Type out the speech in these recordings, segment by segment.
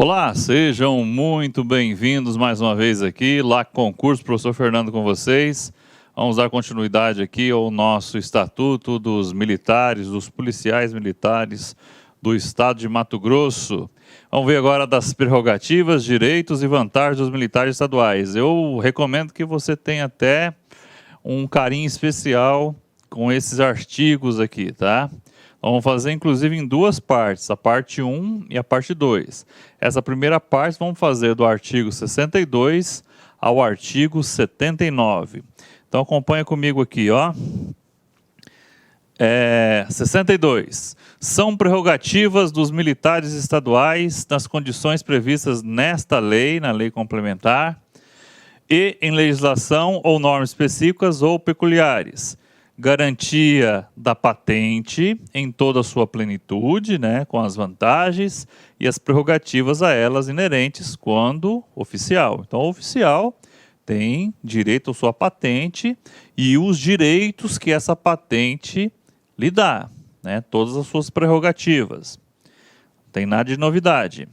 Olá, sejam muito bem-vindos mais uma vez aqui, lá Concurso, professor Fernando com vocês. Vamos dar continuidade aqui ao nosso Estatuto dos Militares, dos Policiais Militares do Estado de Mato Grosso. Vamos ver agora das prerrogativas, direitos e vantagens dos militares estaduais. Eu recomendo que você tenha até um carinho especial com esses artigos aqui, tá? Vamos fazer inclusive em duas partes, a parte 1 e a parte 2. Essa primeira parte vamos fazer do artigo 62 ao artigo 79. Então acompanha comigo aqui, ó. 62. São prerrogativas dos militares estaduais nas condições previstas nesta lei, na lei complementar, e em legislação ou normas específicas ou peculiares. Garantia da patente em toda a sua plenitude, né, com as vantagens e as prerrogativas a elas inerentes quando oficial. Então, o oficial tem direito à sua patente e os direitos que essa patente lhe dá, né, todas as suas prerrogativas. Não tem nada de novidade.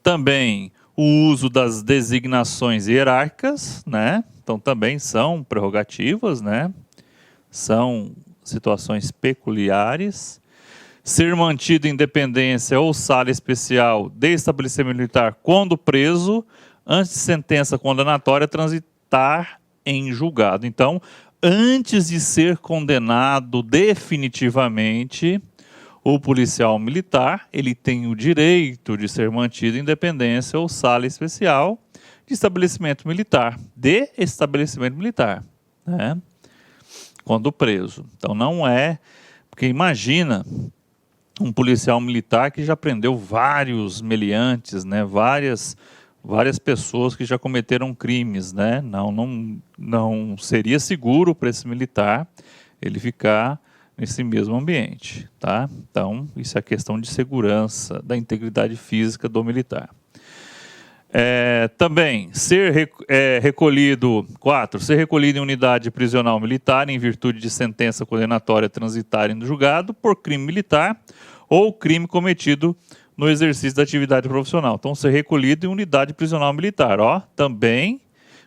Também o uso das designações hierárquicas, né, então também são prerrogativas, né, são situações peculiares. Ser mantido em dependência ou sala especial de estabelecimento militar quando preso, antes de sentença condenatória transitar em julgado. Então, antes de ser condenado definitivamente, o policial militar, ele tem o direito de ser mantido em dependência ou sala especial de estabelecimento militar, né? Quando preso. Então não é, porque imagina um policial militar que já prendeu vários meliantes, né, várias pessoas que já cometeram crimes, né, não seria seguro para esse militar ele ficar nesse mesmo ambiente, tá? Então isso é questão de segurança, da integridade física do militar. Também, ser recolhido em unidade prisional militar em virtude de sentença condenatória transitária no julgado por crime militar ou crime cometido no exercício da atividade profissional. Então, ser recolhido em unidade prisional militar. Ó, também,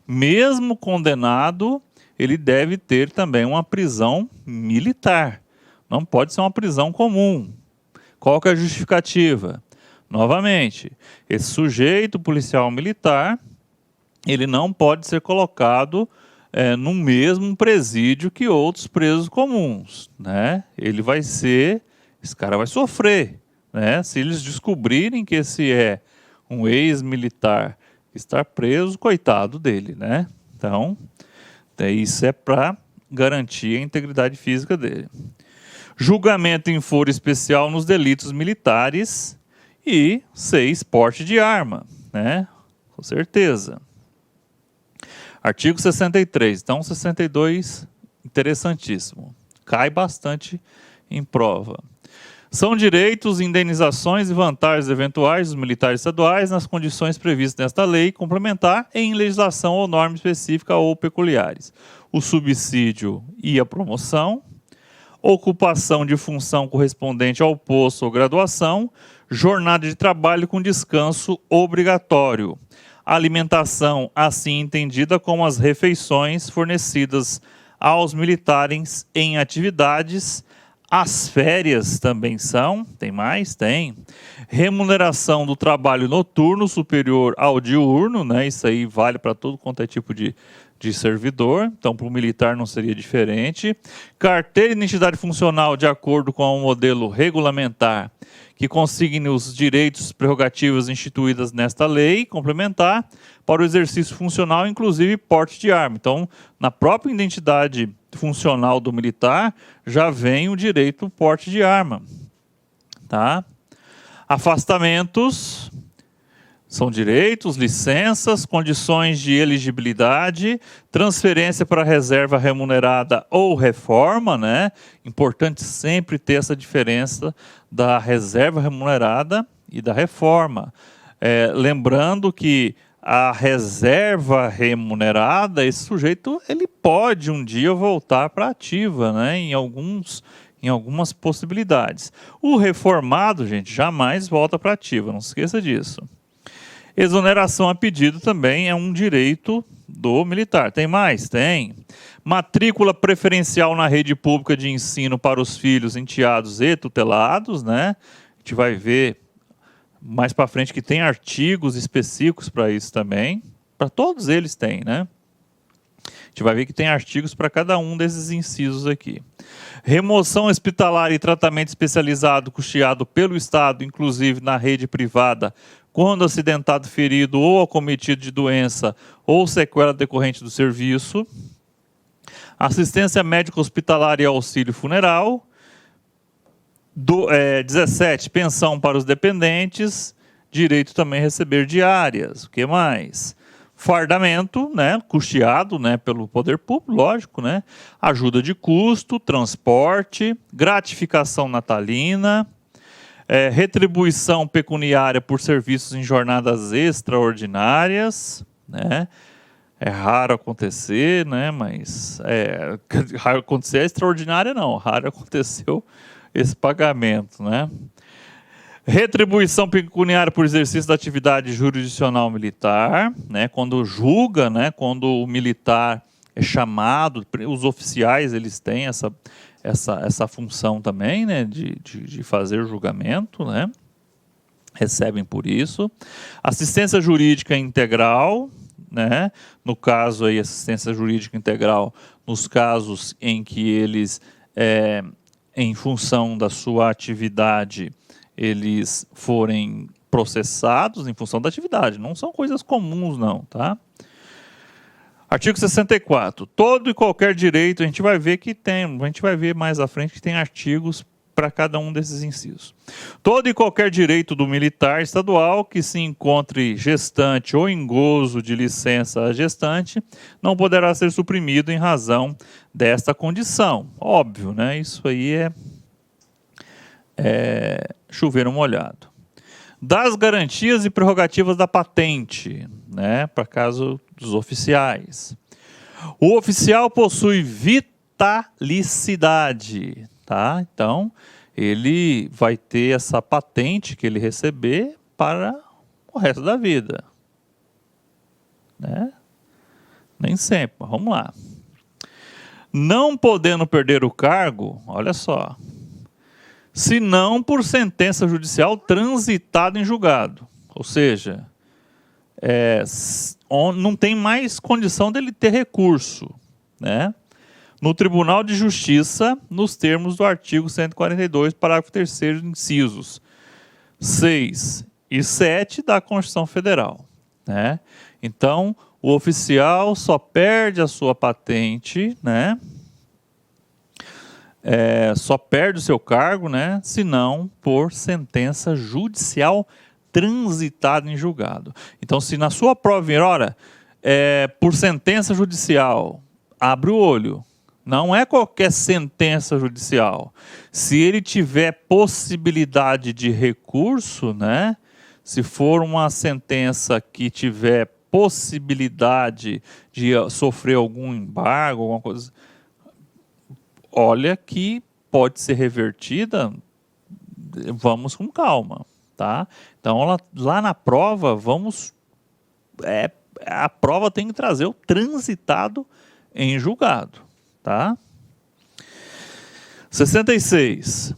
mesmo condenado, ele deve ter também uma prisão militar. Não pode ser uma prisão comum. Qual que é a justificativa? Novamente, esse sujeito policial militar, ele não pode ser colocado no mesmo presídio que outros presos comuns, né? Esse cara vai sofrer, né? Se eles descobrirem que esse é um ex-militar que está preso, coitado dele, né? Então, isso é para garantir a integridade física dele. Julgamento em foro especial nos delitos militares. E 6, porte de arma, né? Com certeza. Artigo 63, então 62, interessantíssimo. Cai bastante em prova. São direitos, indenizações e vantagens eventuais dos militares estaduais nas condições previstas nesta lei complementar em legislação ou norma específica ou peculiares. O subsídio e a promoção, ocupação de função correspondente ao posto ou graduação, jornada de trabalho com descanso obrigatório, alimentação assim entendida como as refeições fornecidas aos militares em atividades, as férias também são, tem mais? Tem. Remuneração do trabalho noturno superior ao diurno, né? Isso aí vale para todo quanto é tipo de servidor, então para o militar não seria diferente. Carteira de identidade funcional de acordo com o modelo regulamentar que consigne os direitos e prerrogativas instituídas nesta lei complementar para o exercício funcional, inclusive porte de arma. Então, na própria identidade funcional do militar, já vem o direito ao porte de arma. Tá? Afastamentos são direitos, licenças, condições de elegibilidade, transferência para reserva remunerada ou reforma, né? Importante sempre ter essa diferença da reserva remunerada e da reforma. Lembrando que a reserva remunerada, esse sujeito ele pode um dia voltar para a ativa, né? Em alguns em algumas possibilidades. O reformado, gente, jamais volta para ativa, não se esqueça disso. Exoneração a pedido também é um direito do militar. Tem mais? Tem. Matrícula preferencial na rede pública de ensino para os filhos, enteados e tutelados, né? A gente vai ver mais para frente que tem artigos específicos para isso também. Para todos eles tem, né? A gente vai ver que tem artigos para cada um desses incisos aqui. Remoção hospitalar e tratamento especializado custeado pelo Estado, inclusive na rede privada, quando acidentado, ferido ou acometido de doença ou sequela decorrente do serviço. Assistência médica hospitalar e auxílio funeral. 17, pensão para os dependentes. Direito também a receber diárias. O que mais? Fardamento, né, custeado, né, pelo poder público, lógico, né, ajuda de custo, transporte, gratificação natalina, retribuição pecuniária por serviços em jornadas extraordinárias, né, é raro acontecer, né, mas raro acontecer é extraordinária não, raro aconteceu esse pagamento, né. Retribuição pecuniária por exercício da atividade jurisdicional militar, né, quando julga, né, quando o militar é chamado, os oficiais eles têm essa função também, né, de fazer o julgamento, né, recebem por isso. Assistência jurídica integral, né, no caso aí assistência jurídica integral, nos casos em que eles, em função da sua atividade, eles forem processados em função da atividade. Não são coisas comuns, não, tá? Artigo 64. Todo e qualquer direito, a gente vai ver que tem, a gente vai ver mais à frente que tem artigos para cada um desses incisos. Todo e qualquer direito do militar estadual que se encontre gestante ou em gozo de licença à gestante não poderá ser suprimido em razão desta condição. Óbvio, né? Isso aí é chover no molhado. Das garantias e prerrogativas da patente, né, para caso dos oficiais. O oficial possui vitalicidade, tá? Então, ele vai ter essa patente que ele receber para o resto da vida, né? Nem sempre, mas vamos lá. Não podendo perder o cargo, olha só, se não por sentença judicial transitada em julgado. Ou seja, não tem mais condição dele ter recurso, né, no Tribunal de Justiça, nos termos do artigo 142, parágrafo 3º, incisos 6 e 7 da Constituição Federal, né? Então, o oficial só perde a sua patente, né, só perde o seu cargo, né, se não por sentença judicial transitada em julgado. Então, se na sua prova vir, ora, por sentença judicial, abre o olho, não é qualquer sentença judicial. Se ele tiver possibilidade de recurso, né, se for uma sentença que tiver possibilidade de sofrer algum embargo, alguma coisa, olha que pode ser revertida, vamos com calma, tá? Então, lá na prova, a prova tem que trazer o transitado em julgado, tá? 66.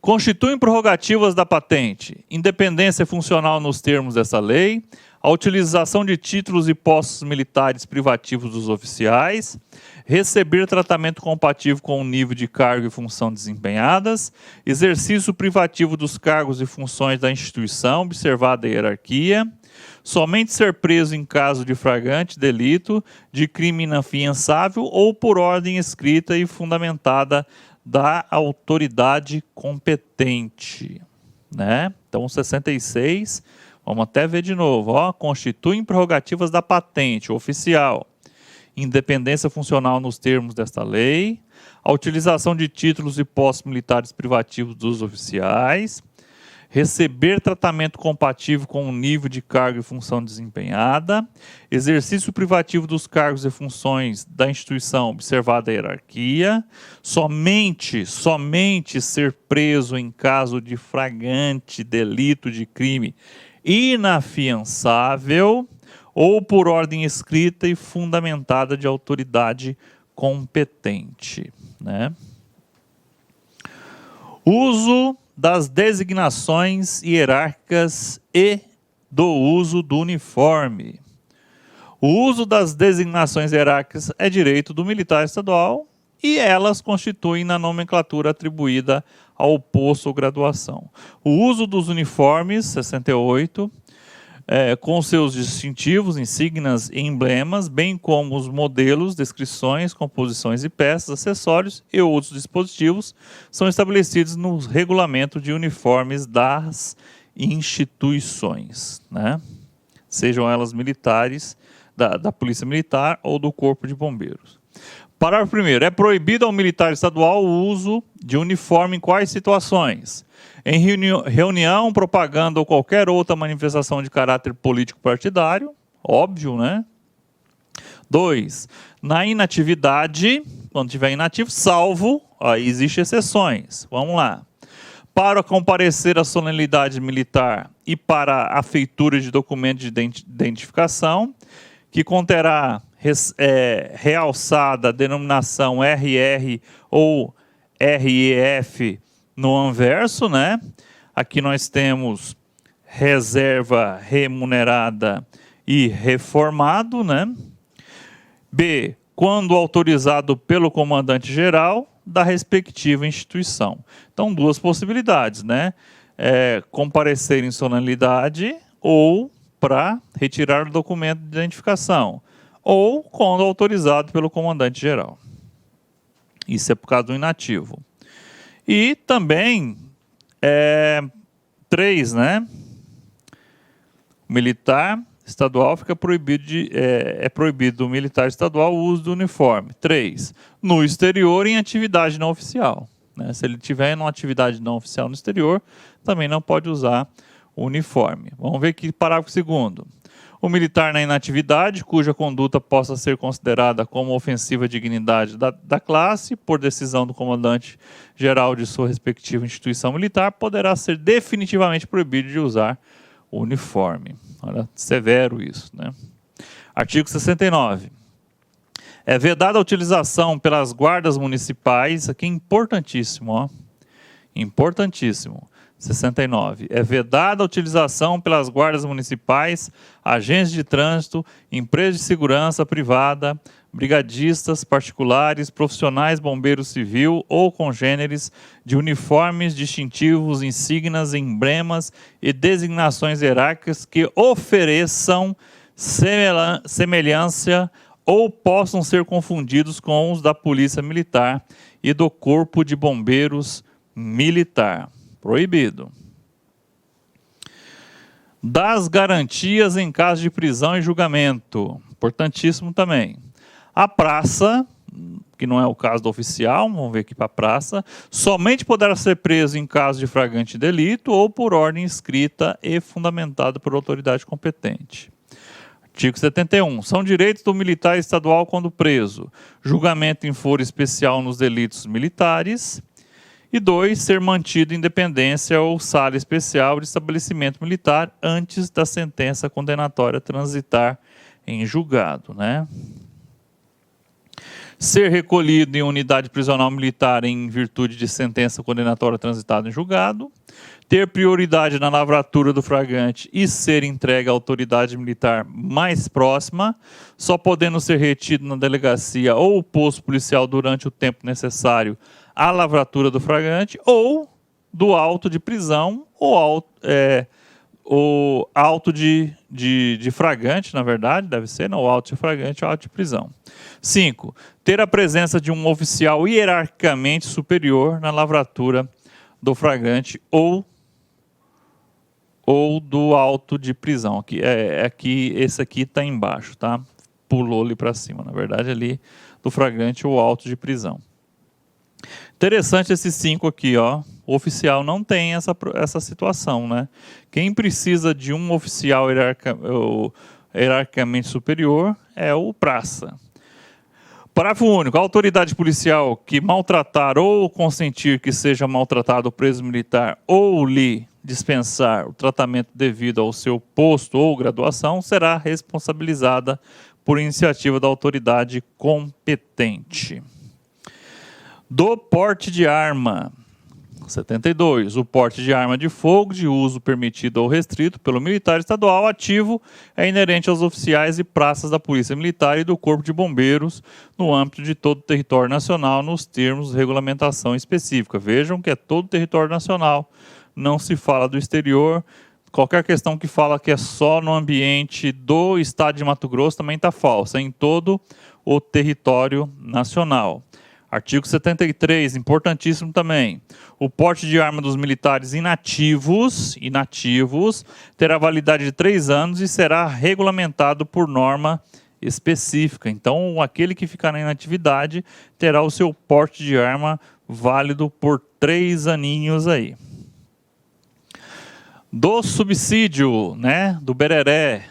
Constituem prerrogativas da patente, independência funcional nos termos dessa lei, a utilização de títulos e postos militares privativos dos oficiais, receber tratamento compatível com o nível de cargo e função desempenhadas, exercício privativo dos cargos e funções da instituição, observada a hierarquia, somente ser preso em caso de flagrante delito, de crime inafiançável ou por ordem escrita e fundamentada da autoridade competente, né? Então, 66, vamos até ver de novo, ó, constituem prerrogativas da patente oficial, independência funcional nos termos desta lei, a utilização de títulos e postos militares privativos dos oficiais, receber tratamento compatível com o nível de cargo e função desempenhada, exercício privativo dos cargos e funções da instituição, observada a hierarquia, somente ser preso em caso de flagrante delito de crime inafiançável ou por ordem escrita e fundamentada de autoridade competente, né? Uso das designações hierárquicas e do uso do uniforme. O uso das designações hierárquicas é direito do militar estadual e elas constituem na nomenclatura atribuída ao posto ou graduação. O uso dos uniformes, 68, com seus distintivos, insígnias e emblemas, bem como os modelos, descrições, composições e peças, acessórios e outros dispositivos, são estabelecidos no regulamento de uniformes das instituições, né? Sejam elas militares, da Polícia Militar ou do Corpo de Bombeiros. Parágrafo 1º. É proibido ao militar estadual o uso de uniforme em quais situações? Em reunião, propaganda ou qualquer outra manifestação de caráter político partidário, óbvio, né? 2. Na inatividade, quando estiver inativo, salvo, aí existem exceções. Vamos lá. Para comparecer à solenidade militar e para a feitura de documento de identificação, que conterá realçada a denominação RR ou REF no anverso, né? Aqui nós temos reserva remunerada e reformado, né? B, quando autorizado pelo comandante-geral da respectiva instituição. Então, duas possibilidades, né? Comparecer em solenidade ou para retirar o documento de identificação, ou quando autorizado pelo comandante-geral. Isso é por causa do inativo. E também, 3, né? O militar estadual fica proibido é proibido do militar estadual o uso do uniforme. 3, no exterior em atividade não oficial, né? Se ele tiver em uma atividade não oficial no exterior, também não pode usar o uniforme. Vamos ver aqui, parágrafo 2º. O militar na inatividade, cuja conduta possa ser considerada como ofensiva à dignidade da classe, por decisão do comandante-geral de sua respectiva instituição militar, poderá ser definitivamente proibido de usar o uniforme. Olha, severo isso, né? Artigo 69. É vedada a utilização pelas guardas municipais, aqui é importantíssimo, ó, importantíssimo. 69. É vedada a utilização pelas guardas municipais, agentes de trânsito, empresas de segurança privada, brigadistas particulares, profissionais bombeiros civil ou congêneres de uniformes distintivos, insígnias, emblemas e designações hierárquicas que ofereçam semelhança ou possam ser confundidos com os da Polícia Militar e do Corpo de Bombeiros Militar. Proibido. Das garantias em caso de prisão e julgamento. Importantíssimo também. A praça, que não é o caso do oficial, vamos ver aqui para a praça, somente poderá ser preso em caso de flagrante delito ou por ordem escrita e fundamentada por autoridade competente. Artigo 71. São direitos do militar estadual quando preso. Julgamento em foro especial nos delitos militares. E 2, ser mantido em dependência ou sala especial de estabelecimento militar antes da sentença condenatória transitar em julgado, né? Ser recolhido em unidade prisional militar em virtude de sentença condenatória transitada em julgado. Ter prioridade na lavratura do flagrante e ser entregue à autoridade militar mais próxima, só podendo ser retido na delegacia ou posto policial durante o tempo necessário à lavratura do flagrante ou do auto de prisão ou auto de flagrante, na verdade, deve ser, não, o auto de flagrante ou auto de prisão. 5. Ter a presença de um oficial hierarquicamente superior na lavratura do flagrante ou do auto de prisão. Esse aqui está embaixo, tá? Pulou ali para cima, na verdade, ali do flagrante ou auto de prisão. Interessante esses 5 aqui, ó. O oficial não tem essa situação, né? Quem precisa de um oficial hierarquicamente superior é o praça. Parágrafo único. A autoridade policial que maltratar ou consentir que seja maltratado o preso militar ou lhe dispensar o tratamento devido ao seu posto ou graduação será responsabilizada por iniciativa da autoridade competente. Do porte de arma. 72. O porte de arma de fogo de uso permitido ou restrito pelo militar estadual ativo é inerente aos oficiais e praças da Polícia Militar e do Corpo de Bombeiros no âmbito de todo o território nacional nos termos de regulamentação específica. Vejam que é todo o território nacional, não se fala do exterior. Qualquer questão que fala que é só no ambiente do estado de Mato Grosso também está falsa, é em todo o território nacional. Artigo 73, importantíssimo também. O porte de arma dos militares inativos terá validade de 3 anos e será regulamentado por norma específica. Então, aquele que ficar na inatividade terá o seu porte de arma válido por 3 aninhos aí. Do subsídio, né, do bereré.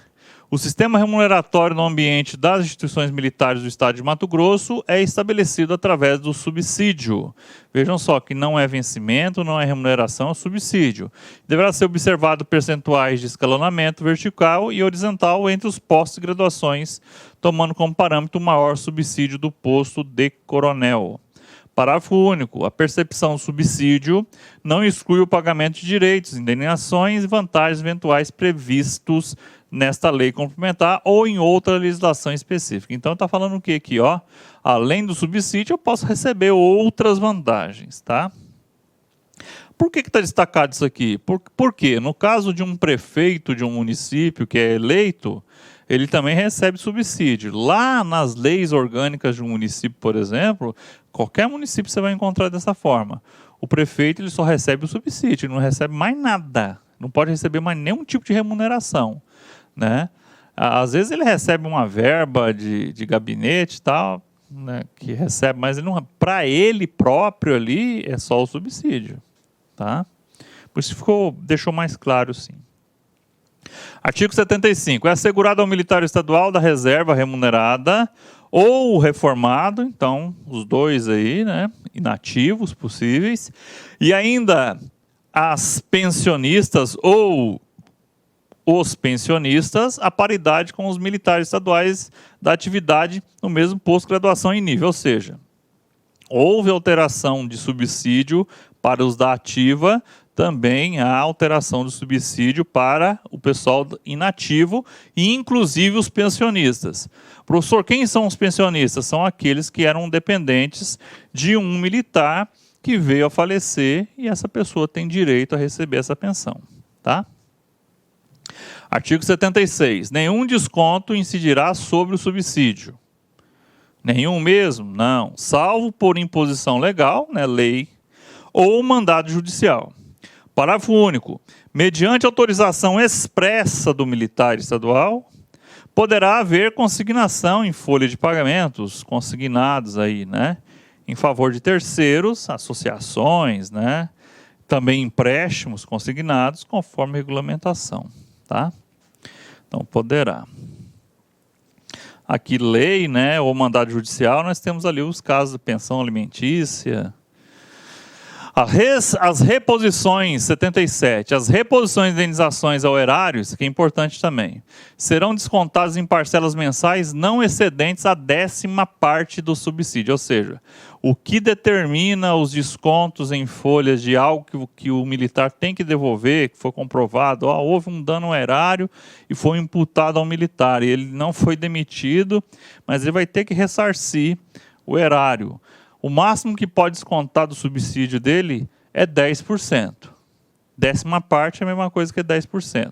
O sistema remuneratório no ambiente das instituições militares do Estado de Mato Grosso é estabelecido através do subsídio. Vejam só que não é vencimento, não é remuneração, é subsídio. Deverá ser observado percentuais de escalonamento vertical e horizontal entre os postos e graduações, tomando como parâmetro o maior subsídio do posto de coronel. Parágrafo único. A percepção do subsídio não exclui o pagamento de direitos, indenizações e vantagens eventuais previstos nesta lei complementar ou em outra legislação específica. Então, está falando o que aqui, ó? Além do subsídio, eu posso receber outras vantagens, tá? Por que está destacado isso aqui? Porque no caso de um prefeito de um município que é eleito, ele também recebe subsídio. Lá nas leis orgânicas de um município, por exemplo, qualquer município você vai encontrar dessa forma. O prefeito ele só recebe o subsídio, ele não recebe mais nada. Não pode receber mais nenhum tipo de remuneração, né? Às vezes ele recebe uma verba de gabinete e tal, né, que recebe, mas para ele próprio ali é só o subsídio, tá? Por isso deixou mais claro, sim. Artigo 75. É assegurado ao militar estadual da reserva remunerada ou reformado, então os dois aí, né, inativos possíveis, e ainda as pensionistas ou os pensionistas, a paridade com os militares estaduais da atividade no mesmo posto de graduação em nível, ou seja, houve alteração de subsídio para os da ativa, também há alteração de subsídio para o pessoal inativo e inclusive os pensionistas. Professor, quem são os pensionistas? São aqueles que eram dependentes de um militar que veio a falecer e essa pessoa tem direito a receber essa pensão, tá? Artigo 76. Nenhum desconto incidirá sobre o subsídio. Nenhum mesmo? Não. Salvo por imposição legal, né, lei, ou mandado judicial. Parágrafo único. Mediante autorização expressa do militar estadual, poderá haver consignação em folha de pagamentos, consignados aí, né, em favor de terceiros, associações, né, também empréstimos consignados conforme regulamentação, tá? Então, poderá. Aqui, lei, né, ou mandado judicial, nós temos ali os casos de pensão alimentícia. As reposições, 77, as reposições de indenizações ao erário, isso aqui é importante também, serão descontadas em parcelas mensais não excedentes a 10ª parte do subsídio, ou seja, o que determina os descontos em folhas de algo que o militar tem que devolver, que foi comprovado, houve um dano ao erário e foi imputado ao militar, e ele não foi demitido, mas ele vai ter que ressarcir o erário. O máximo que pode descontar do subsídio dele é 10%. 10ª parte é a mesma coisa que 10%.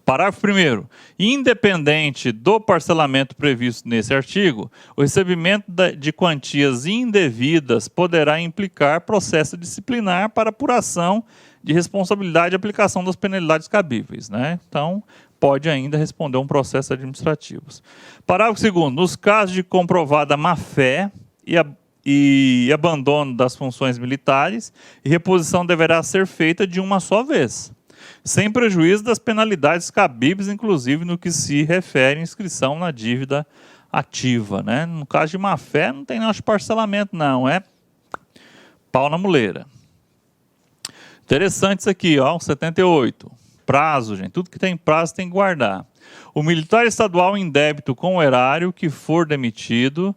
Parágrafo 1º. Independente do parcelamento previsto nesse artigo, o recebimento de quantias indevidas poderá implicar processo disciplinar para apuração de responsabilidade e aplicação das penalidades cabíveis, né? Então, pode ainda responder a um processo administrativo. Parágrafo 2º. Nos casos de comprovada má-fé e abandono das funções militares, e reposição deverá ser feita de uma só vez, sem prejuízo das penalidades cabíveis, inclusive no que se refere à inscrição na dívida ativa, né? No caso de má-fé, não tem nosso parcelamento, não, é pau na muleira. Interessante isso aqui, ó, 78. Prazo, gente, tudo que tem prazo tem que guardar. O militar estadual em débito com o erário que for demitido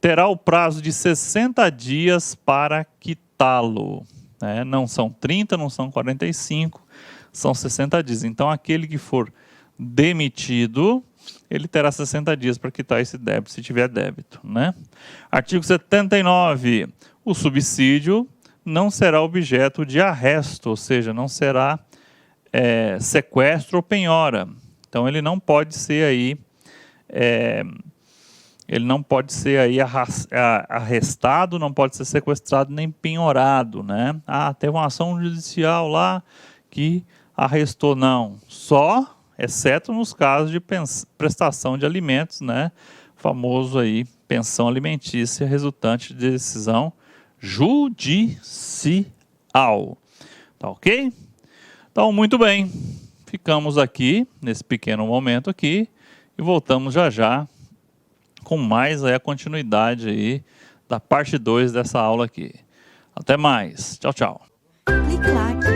terá o prazo de 60 dias para quitá-lo. Né? Não são 30, não são 45, são 60 dias. Então, aquele que for demitido, ele terá 60 dias para quitar esse débito, se tiver débito. Né? Artigo 79. O subsídio não será objeto de arresto, ou seja, não será sequestro ou penhora. Então ele não pode ser aí, arrestado, não pode ser sequestrado nem penhorado, né? Ah, teve uma ação judicial lá que arrestou, não. Só, exceto nos casos de prestação de alimentos, né? Famoso aí pensão alimentícia resultante de decisão judicial. Tá ok? Então, muito bem. Ficamos aqui, nesse pequeno momento aqui, e voltamos já já com mais a continuidade aí da parte 2 dessa aula aqui. Até mais. Tchau, tchau. Clique lá.